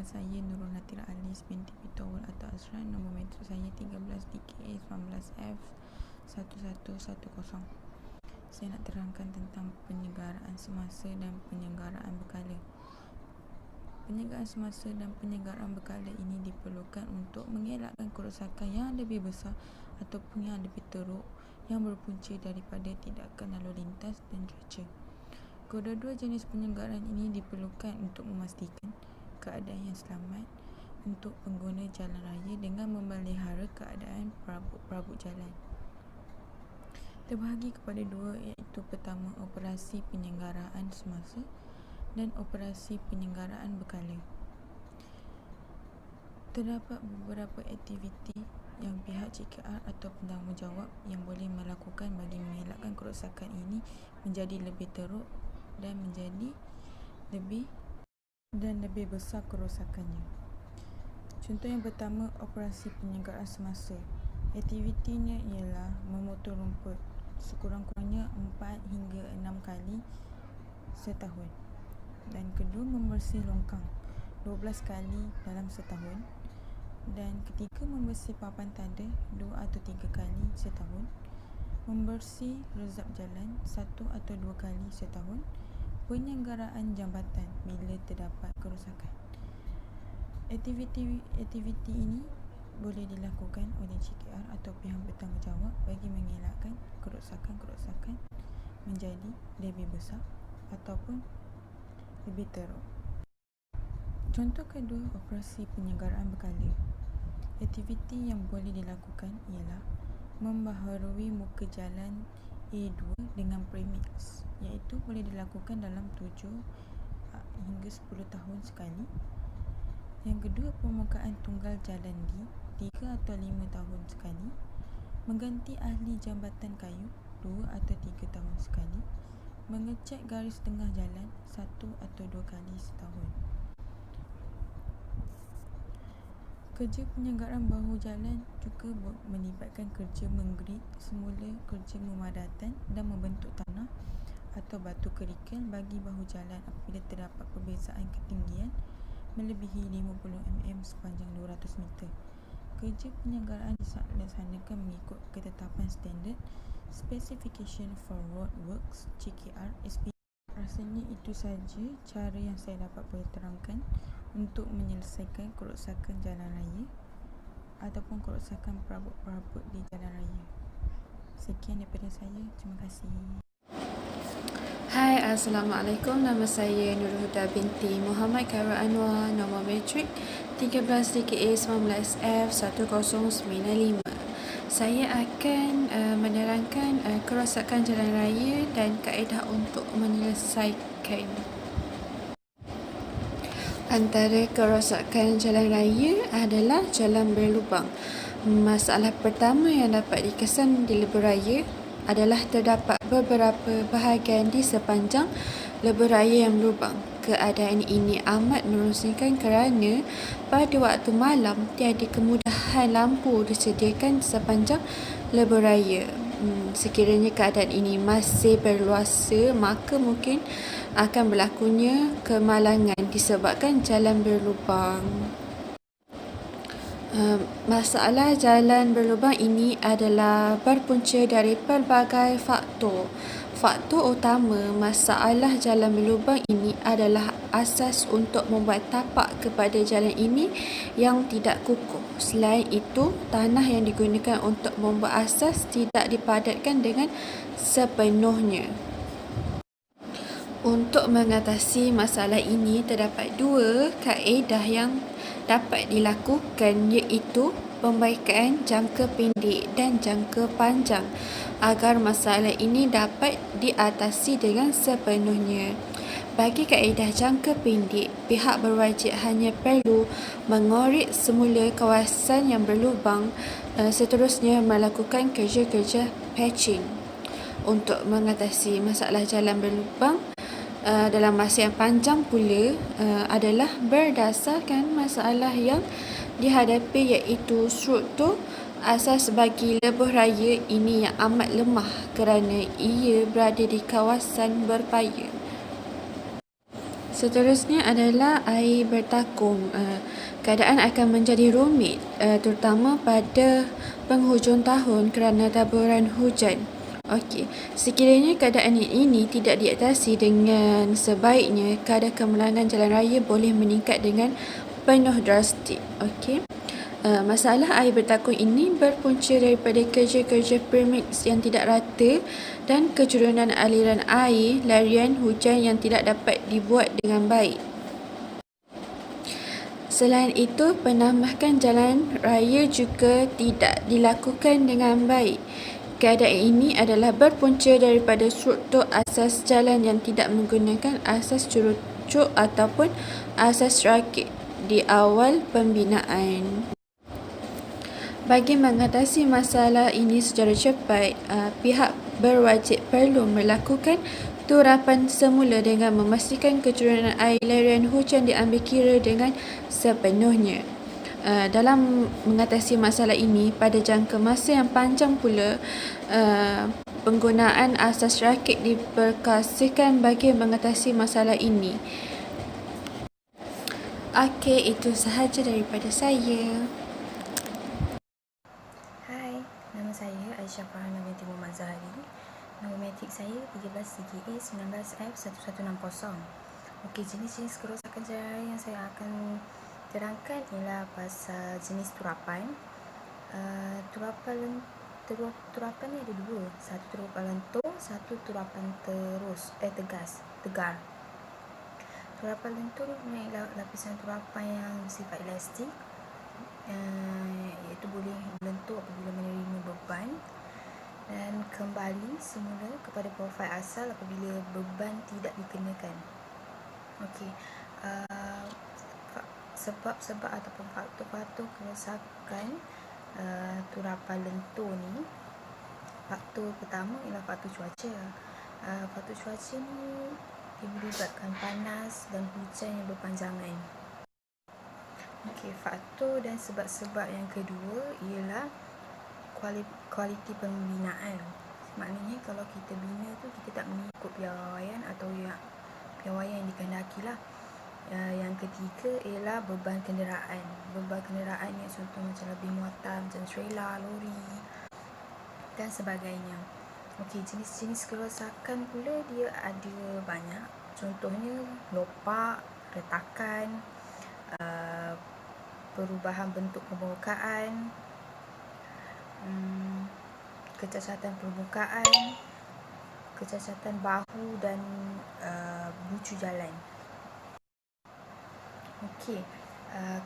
Nama saya Nurul Natira Alis binti Pitowal atau Azran. Nombor metrik saya 13 DKA 19F 1110. Saya nak terangkan tentang penyelenggaraan semasa dan penyelenggaraan berkala. Penyelenggaraan semasa dan penyelenggaraan berkala ini diperlukan untuk mengelakkan kerosakan yang lebih besar ataupun yang lebih teruk yang berpunca daripada tindakan lalu lintas dan cuaca. Kedua-dua jenis penyelenggaraan ini diperlukan untuk memastikan keadaan yang selamat untuk pengguna jalan raya dengan memelihara keadaan perabot jalan. Terbahagi kepada dua, iaitu pertama, operasi penyelenggaraan semasa dan operasi penyelenggaraan berkala. Terdapat beberapa aktiviti yang pihak CKR atau penanggungjawab yang boleh melakukan bagi mengelakkan kerosakan ini menjadi lebih teruk dan menjadi lebih besar kerosakannya. Contoh yang pertama, operasi penyelenggaraan semasa. Aktivitinya ialah memotong rumput sekurang-kurangnya 4 hingga 6 kali setahun. Dan kedua, membersih longkang 12 kali dalam setahun. Dan ketiga, membersih papan tanda 2 atau 3 kali setahun. Membersih rezap jalan 1 atau 2 kali setahun. Penyelenggaraan jambatan bila terdapat kerosakan. Aktiviti ini boleh dilakukan oleh CKR atau pihak bertanggungjawab bagi mengelakkan kerosakan menjadi lebih besar ataupun lebih teruk. Contoh kedua, operasi penyelenggaraan berkala. Aktiviti yang boleh dilakukan ialah membaharui muka jalan A2 dengan premix, iaitu boleh dilakukan dalam 7 hingga 10 tahun sekali. Yang kedua, permukaan tunggal jalan D 3 atau 5 tahun sekali. Mengganti ahli jambatan kayu 2 atau 3 tahun sekali. Mengecat garis tengah jalan 1 atau 2 kali setahun. Kerja penyelenggaraan bahu jalan juga melibatkan kerja menggrid semula, kerja memadatan dan membentuk tanah atau batu kerikil bagi bahu jalan apabila terdapat perbezaan ketinggian melebihi 50 mm sepanjang 200 meter. Kerja penyelenggaraan dilaksanakan mengikut ketetapan standard Specification for Road Works CKR SP. Rasanya itu saja cara yang saya dapat boleh terangkan untuk menyelesaikan kerosakan jalan raya ataupun kerosakan perabot-perabot di jalan raya. Sekian daripada saya. Terima kasih. Hai, Assalamualaikum. Nama saya Nurul Huda binti Muhammad Khairul Anwar. Nombor metrik 13 DKA 19F 1095. Saya akan menerangkan kerosakan jalan raya dan kaedah untuk menyelesaikan. Antara kerosakan jalan raya adalah jalan berlubang. Masalah pertama yang dapat dikesan di lebuh raya adalah terdapat beberapa bahagian di sepanjang lebuh raya yang berlubang. Keadaan ini amat merusingkan kerana pada waktu malam tiada kemudahan lampu disediakan sepanjang lebuh raya. Sekiranya keadaan ini masih berluasa, maka mungkin akan berlakunya kemalangan disebabkan jalan berlubang. Masalah jalan berlubang ini adalah berpunca dari pelbagai faktor. Faktor utama masalah jalan berlubang ini adalah asas untuk membuat tapak kepada jalan ini yang tidak kukuh. Selain itu, tanah yang digunakan untuk membuat asas tidak dipadatkan dengan sepenuhnya. Untuk mengatasi masalah ini, terdapat dua kaedah yang dapat dilakukan, iaitu pembaikan jangka pendek dan jangka panjang agar masalah ini dapat diatasi dengan sepenuhnya. Bagi kaedah jangka pendek, pihak berwajib hanya perlu mengorek semula kawasan yang berlubang, seterusnya melakukan kerja-kerja patching. Untuk mengatasi masalah jalan berlubang dalam masa yang panjang pula adalah berdasarkan masalah yang dihadapi, iaitu struktur asas bagi lebuh raya ini yang amat lemah kerana ia berada di kawasan berpaya. Seterusnya adalah air bertakung. Keadaan akan menjadi rumit, terutama pada penghujung tahun kerana taburan hujan. Okey, sekiranya keadaan ini tidak diatasi dengan sebaiknya, kadar kemenangan jalan raya boleh meningkat dengan penuh drastik. Okey. Masalah air bertakung ini berpunca daripada kerja-kerja premix yang tidak rata dan kecurunan aliran air larian hujan yang tidak dapat dibuat dengan baik. Selain itu, penambahkan jalan raya juga tidak dilakukan dengan baik. Keadaan ini adalah berpunca daripada struktur asas jalan yang tidak menggunakan asas curucuk ataupun asas rakit di awal pembinaan. Bagi mengatasi masalah ini secara cepat, pihak berwajib perlu melakukan turapan semula dengan memastikan kecurunan air larian hujan diambil kira dengan sepenuhnya. Dalam mengatasi masalah ini pada jangka masa yang panjang pula, penggunaan asas rakit diperkasihkan bagi mengatasi masalah ini. Okey, itu sahaja daripada saya. Hai, nama saya Aisyah Farhana binti Muhammad Zahari. Nombor matrik saya 13CGA 19F1160. Okey, jenis-jenis kerosakan jalan raya yang saya akan terangkan ialah pasal jenis turapan. Turapan ni ada dua. Satu turapan lentur, satu turapan tegar. Turapan lentur ni ialah lapisan turapan yang bersifat elastik, iaitu boleh melentur apabila menerima beban dan kembali semula kepada profil asal apabila beban tidak dikenakan. Okey, sebab-sebab ataupun faktor-faktor kerosakan turapan lentur ni. Faktor pertama ialah faktor cuaca. Faktor cuaca ni melibatkan panas dan hujan yang berpanjangan. Okey, faktor dan sebab-sebab yang kedua ialah kualiti pembinaan. Maknanya kalau kita bina tu kita tak mengikut piawaian atau piawaian yang dikehendaki lah. Yang ketiga ialah beban kenderaan. Beban kenderaan yang contoh macam lebih muatan macam trailer, lori dan sebagainya. Okey, jenis-jenis kerosakan pula dia ada banyak. Contohnya lopak, retakan, perubahan bentuk permukaan, kecacatan permukaan, kecacatan bahu dan bucu jalan. Okey,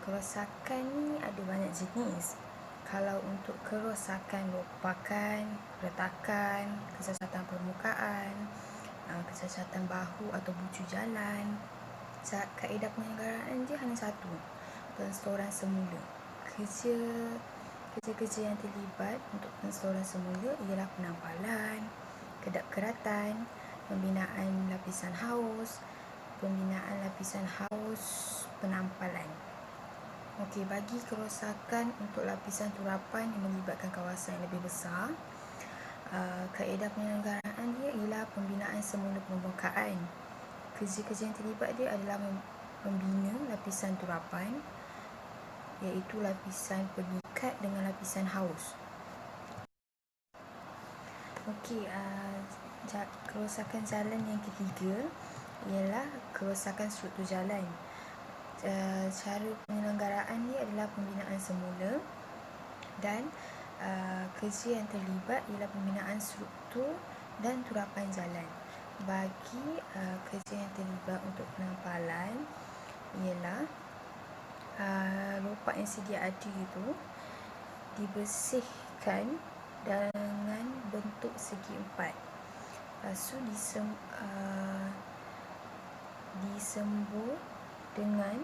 kerosakan ni ada banyak jenis. Kalau untuk kerosakan lopakan, retakan, kecacatan permukaan, kecacatan bahu atau bucu jalan, kaedah penyelenggaraan dia hanya satu, penstoran semula. Kerja-kerja yang terlibat untuk penstoran semula ialah penampalan, kedap keratan, pembinaan lapisan haus, penampalan. Okey, bagi kerosakan untuk lapisan turapan yang melibatkan kawasan yang lebih besar, kaedah penyelenggaraan dia ialah pembinaan semula permukaan. Kerja-kerja yang terlibat dia adalah membina lapisan turapan, iaitu lapisan pengikat dengan lapisan haus. Okey, kerosakan jalan yang ketiga ialah kerosakan struktur jalan. Cara penyelenggaraan ni adalah pembinaan semula dan kerja yang terlibat ialah pembinaan struktur dan turapan jalan. Bagi kerja yang terlibat untuk penampalan ialah lopak yang sedia ada itu dibersihkan dengan bentuk segi empat. Lepas tu disembur dengan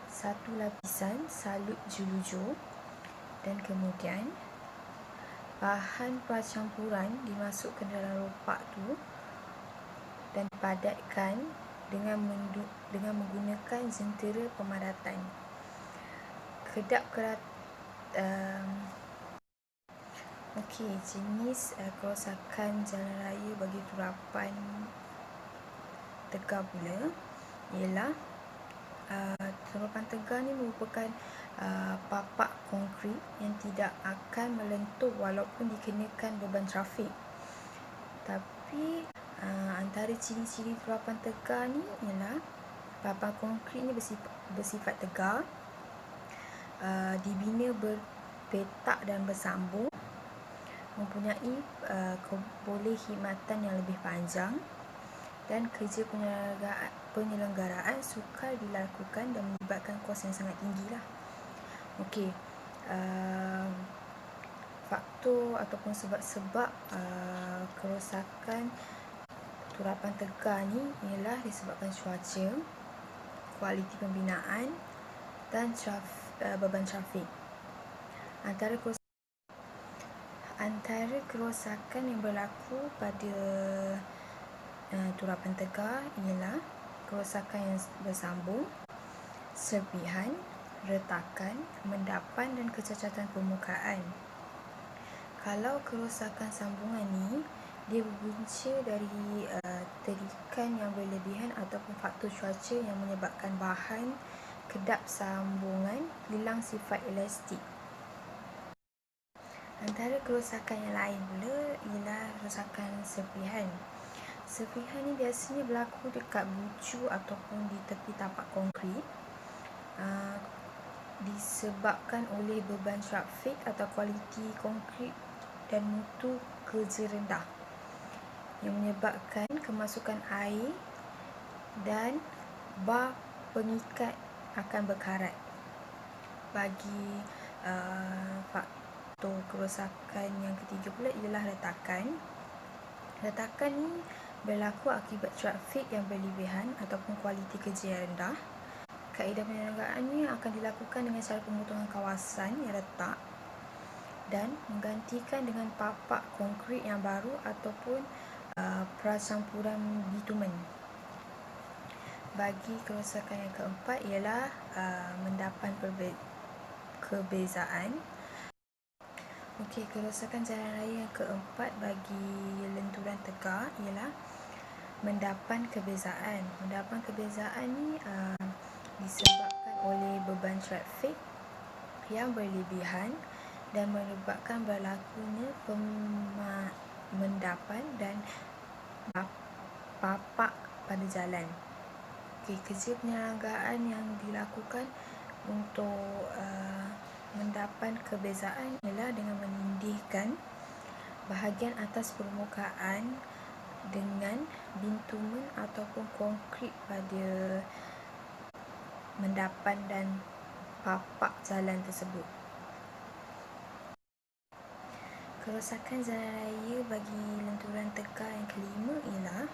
satu lapisan salut jelujur dan kemudian bahan percampuran dimasukkan dalam lopak tu dan dipadatkan dengan menggunakan jentera pemadatan. Okey, jenis kerosakan jalan raya bagi turapan tegar pula ialah turapan tegar ni merupakan papak konkrit yang tidak akan melentur walaupun dikenakan beban trafik. Tapi antara ciri-ciri turapan tegar ni ialah papak konkrit ni bersifat tegar, dibina berpetak dan bersambung, mempunyai kebolekhidmatan yang lebih panjang, dan kerja penyelenggaraan sukar dilakukan dan melibatkan kos yang sangat tinggi lah. Okey, faktor ataupun sebab-sebab kerosakan turapan tegar ni ialah disebabkan cuaca, kualiti pembinaan dan beban trafik. Antara kerosakan yang berlaku pada turapan tegar ialah kerosakan yang bersambung, serpihan, retakan, mendapan dan kecacatan permukaan. Kalau kerosakan sambungan ni dia berpunca dari terikan yang berlebihan ataupun faktor cuaca yang menyebabkan bahan kedap sambungan hilang sifat elastik. Antara kerosakan yang lain pula ialah kerosakan serpihan. Serpihan ni biasanya berlaku dekat bucu ataupun di tepi tapak konkrit, disebabkan oleh beban trafik atau kualiti konkrit dan mutu kerja rendah yang menyebabkan kemasukan air dan bar pengikat akan berkarat. Bagi faktor kerosakan yang ketiga pula ialah retakan. Retakan ni berlaku akibat trafik yang berlebihan ataupun kualiti kerja yang rendah. Kaedah penyelenggaraannya akan dilakukan dengan cara pemotongan kawasan yang retak dan menggantikan dengan papak konkrit yang baru ataupun pracampuran bitumen. Bagi kerosakan yang keempat ialah mendapan kebezaan. Okey, kerosakan jalan raya yang keempat bagi lenturan tegar ialah mendapan kebezaan. Mendapan kebezaan ni disebabkan oleh beban trafik yang berlebihan dan menyebabkan berlakunya mendapan dan papak pada jalan. Okey, kerja penyelenggaraan yang dilakukan untuk mendapan kebezaan ialah dengan menindihkan bahagian atas permukaan dengan bitumen ataupun konkrit pada mendapan dan papak jalan tersebut. Kerosakan jalan raya bagi lenturan tegar yang kelima ialah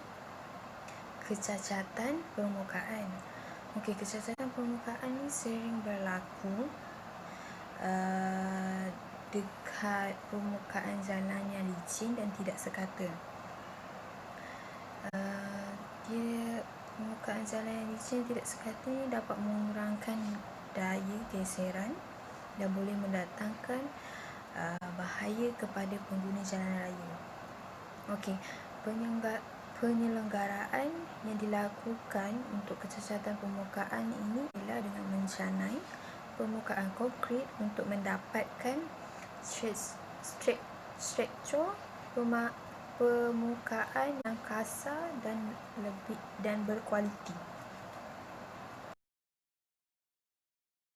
kecacatan permukaan. Okey, kecacatan permukaan ni sering berlaku dekat permukaan jalan yang licin dan tidak sekata. Permukaan jalan yang licin tidak sekata ni dapat mengurangkan daya geseran dan boleh mendatangkan bahaya kepada pengguna jalan raya. Okey, penyelenggaraan yang dilakukan untuk kecacatan permukaan ini ialah dengan mencanai permukaan konkrit untuk mendapatkan struktur permukaan yang kasar dan berkualiti.